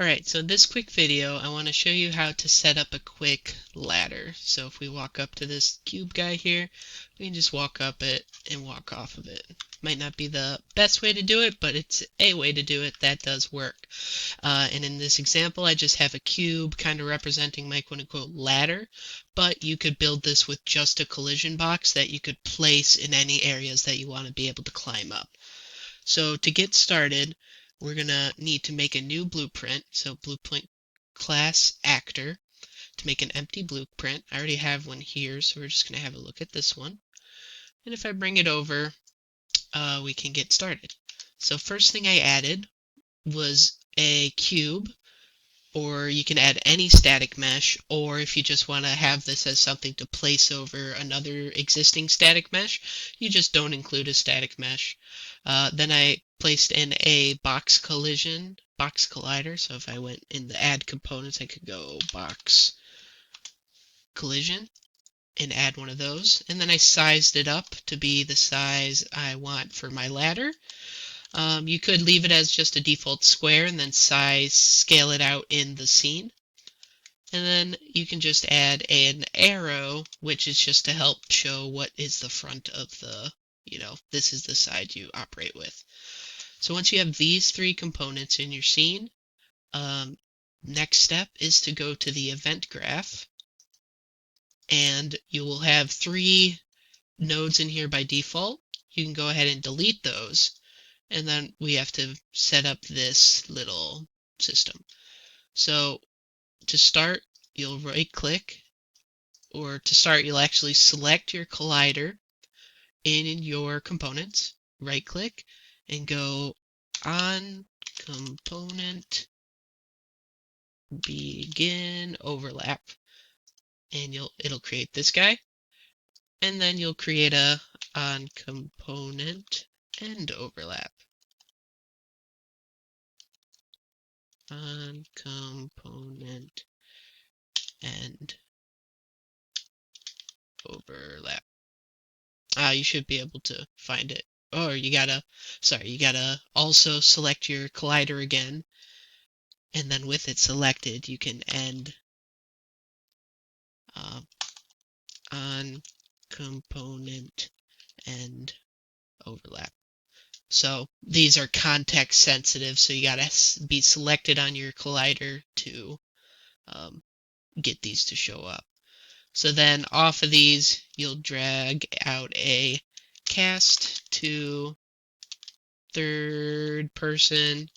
Alright, so in this quick video, I want to show you how to set up a quick ladder. So if we walk up to this cube guy here, we can just walk up it and walk off of it. Might not be the best way to do it, but it's a way to do it that does work. And in this example, I just have a cube kind of representing my quote-unquote ladder, but you could build this with just a collision box that you could place in any areas that you want to be able to climb up. So to get started, we're going to need to make a new blueprint. So blueprint class actor to make an empty blueprint. I already have one here, so we're just going to have a look at this one. And if I bring it over, we can get started. So first thing I added was a cube, or you can add any static mesh, or if you just want to have this as something to place over another existing static mesh, you just don't include a static mesh. Then I placed in a box collider, so if I went in the add components, I could go box collision and add one of those. And then I sized it up to be the size I want for my ladder. You could leave it as just a default square and then scale it out in the scene. And then you can just add an arrow, which is just to help show what is the front of the, this is the side you operate with. So once you have these three components in your scene, next step is to go to the event graph, and you will have three nodes in here by default. You can go ahead and delete those, and then we have to set up this little system. So to start, you'll right click, or to start, you'll actually select your collider in your components, right click, and go on component begin overlap, and it'll create this guy, and then you'll create a on component end overlap. On component end overlap. You should be able to find it. Or you gotta also select your collider again, and then with it selected, you can end on component end overlap. So these are context sensitive, so you gotta be selected on your collider to get these to show up. So then off of these, you'll drag out a cast to third person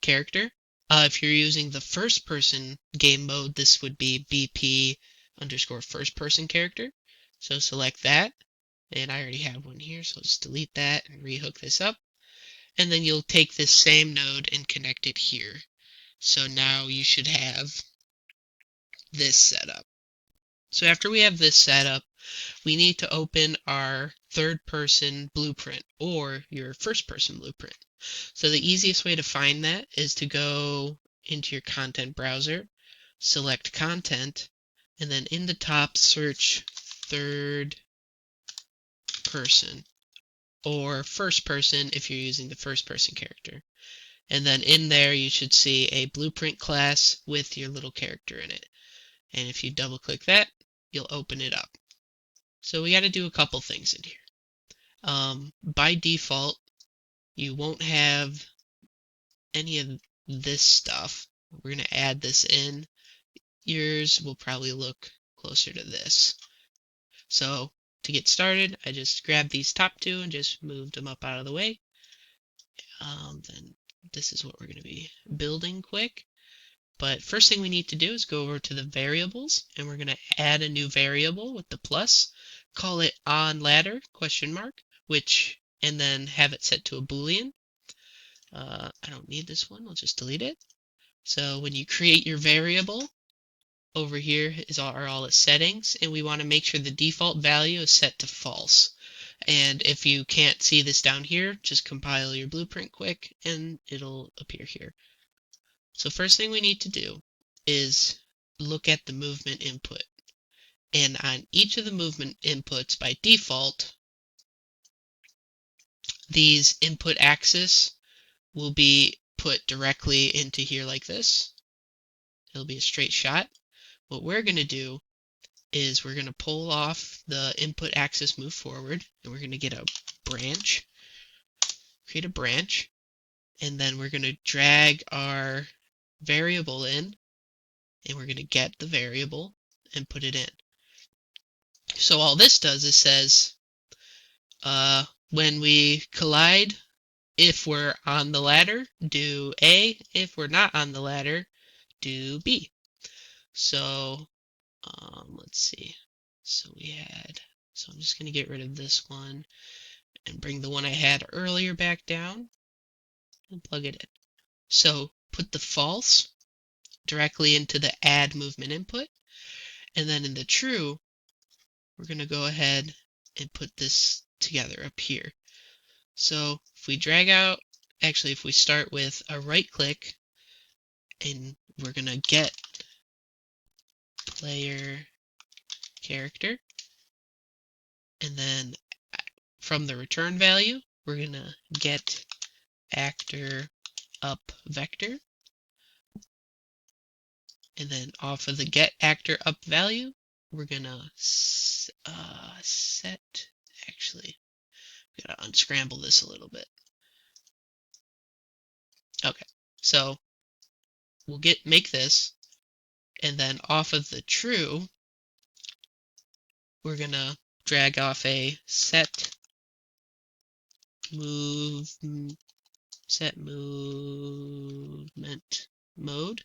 character. If you're using the first person game mode, this would be BP underscore first person character. So select that, and I already have one here, so I'll just delete that and rehook this up. And then you'll take this same node and connect it here. So now you should have this set up. So after we have this set up, we need to open our third person blueprint or your first person blueprint. So the easiest way to find that is to go into your content browser, select content, and then in the top search third person or first person if you're using the first person character. And then in there you should see a blueprint class with your little character in it. And if you double click that, you'll open it up. So we got to do a couple things in here. By default, you won't have any of this stuff. We're going to add this in. Yours will probably look closer to this. So to get started, I just grabbed these top two and just moved them up out of the way. Then this is what we're going to be building quick. But first thing we need to do is go over to the variables, and we're going to add a new variable with the plus, call it onLadder, and then have it set to a Boolean. I don't need this one, I'll just delete it. So when you create your variable, over here are all its settings, and we want to make sure the default value is set to false. And if you can't see this down here, just compile your blueprint quick and it'll appear here. So first thing we need to do is look at the movement input. And on each of the movement inputs by default, these input axis will be put directly into here like this. It'll be a straight shot. What we're going to do is we're going to pull off the input axis move forward, and we're going to get a branch, create a branch, and then we're going to drag our variable in, and we're going to get the variable and put it in. So all this does is says when we collide, if we're on the ladder, do A. If we're not on the ladder, do B. So let's see. So I'm just going to get rid of this one and bring the one I had earlier back down and plug it in. So put the false directly into the add movement input, and then in the true, we're going to go ahead and put this together up here. So if we drag out, actually if we start with a right click, and we're going to get player character, and then from the return value, we're going to get actor up vector, and then off of the get actor up value, we're going to set, actually, gotta unscramble this a little bit. Okay, so we'll make this, and then off of the true, we're gonna drag off a set movement mode,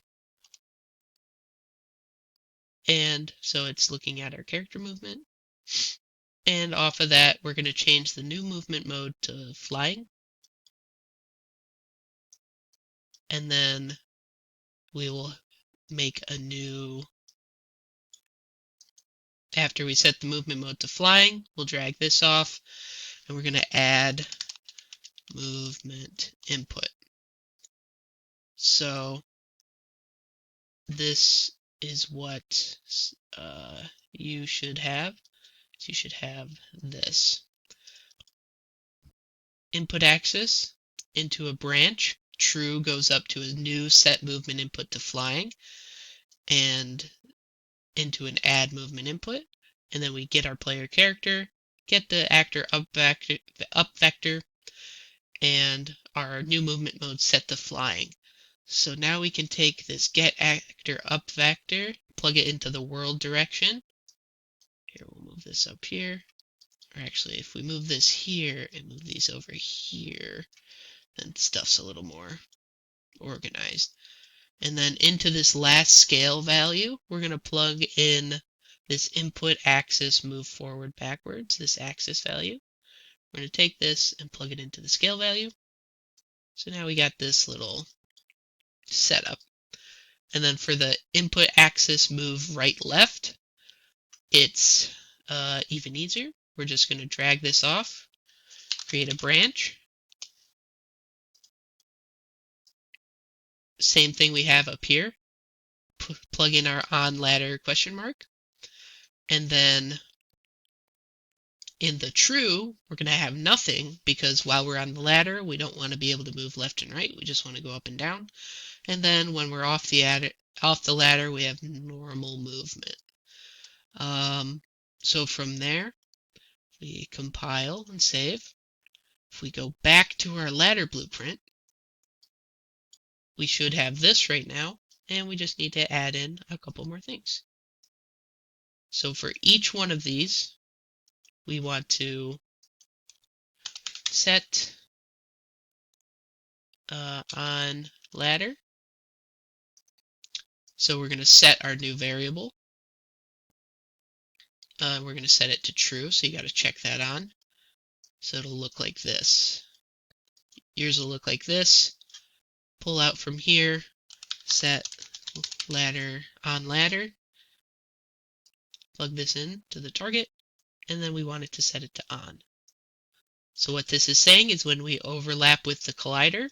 and so it's looking at our character movement. And off of that, we're going to change the new movement mode to flying. And then we will make a new, after we set the movement mode to flying, we'll drag this off, and we're going to add movement input. So this is what you should have. You should have this. Input axis into a branch. True goes up to a new set movement input to flying, and into an add movement input. And then we get our player character, get the actor up vector, and our new movement mode set to flying. So now we can take this get actor up vector, plug it into the world direction. Here, we'll move this up here. Or actually, if we move this here and move these over here, then stuff's a little more organized. And then into this last scale value, we're going to plug in this input axis move forward backwards, this axis value. We're going to take this and plug it into the scale value. So now we got this little setup. And then for the input axis move right left, it's even easier. We're just going to drag this off, create a branch. Same thing we have up here. Plug in our on ladder question mark. And then in the true, we're going to have nothing, because while we're on the ladder, we don't want to be able to move left and right. We just want to go up and down. And then when we're off the ladder, we have normal movement. So from there, we compile and save. If we go back to our ladder blueprint, we should have this right now, and we just need to add in a couple more things. So for each one of these, we want to set on ladder. So we're going to set our new variable. We're going to set it to true, so you got to check that on. So it'll look like this. Yours will look like this. Pull out from here, set ladder on ladder, plug this in to the target, and then we want it to set it to on. So what this is saying is when we overlap with the collider,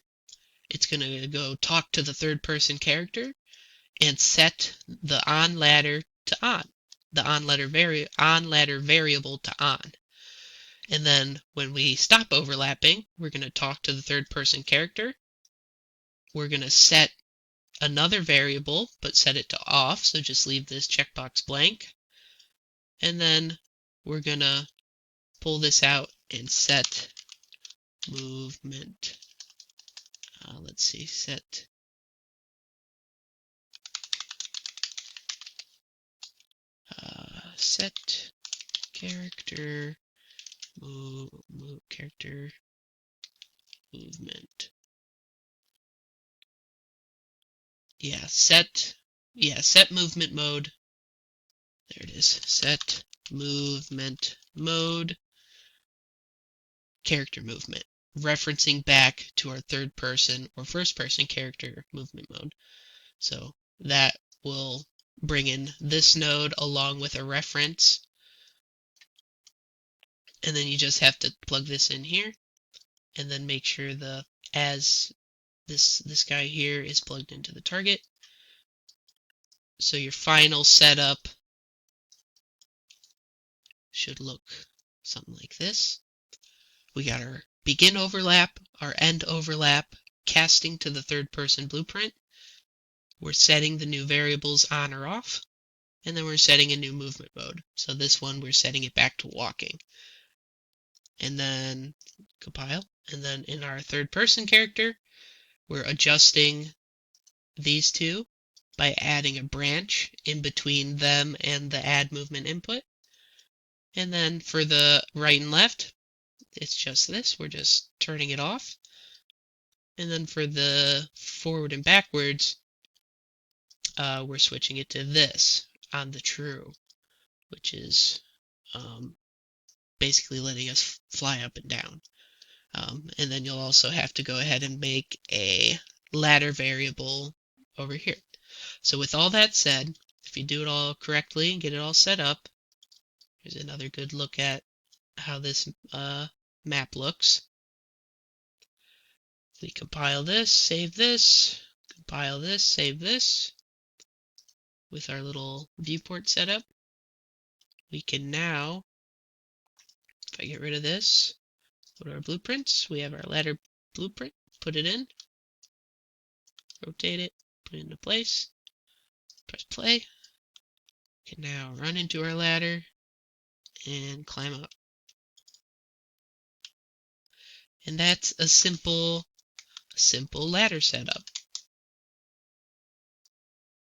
it's going to go talk to the third person character and set the on ladder to on, the on ladder variable to on. And then when we stop overlapping, we're going to talk to the third person character we're going to set another variable, but set it to off, so just leave this checkbox blank. And then we're going to pull this out and set movement. Let's see, set character character movement. Set movement mode. There it is. Set movement mode, character movement, referencing back to our third person or first person character movement mode. So that will bring in this node along with a reference. And then you just have to plug this in here and then make sure as this guy here is plugged into the target. So your final setup should look something like this. We got our begin overlap, our end overlap, casting to the third person blueprint. We're setting the new variables on or off, and then we're setting a new movement mode. So this one, we're setting it back to walking. And then compile. And then in our third person character, we're adjusting these two by adding a branch in between them and the add movement input. And then for the right and left, it's just this. We're just turning it off. And then for the forward and backwards, we're switching it to this on the true, which is basically letting us fly up and down. And then you'll also have to go ahead and make a ladder variable over here. So with all that said, if you do it all correctly and get it all set up, here's another good look at how this map looks. We compile this, save this, compile this, save this. With our little viewport setup, we can now, if I get rid of this, go to our blueprints. We have our ladder blueprint, put it in, rotate it, put it into place, press play. We can now run into our ladder and climb up. And that's a simple ladder setup.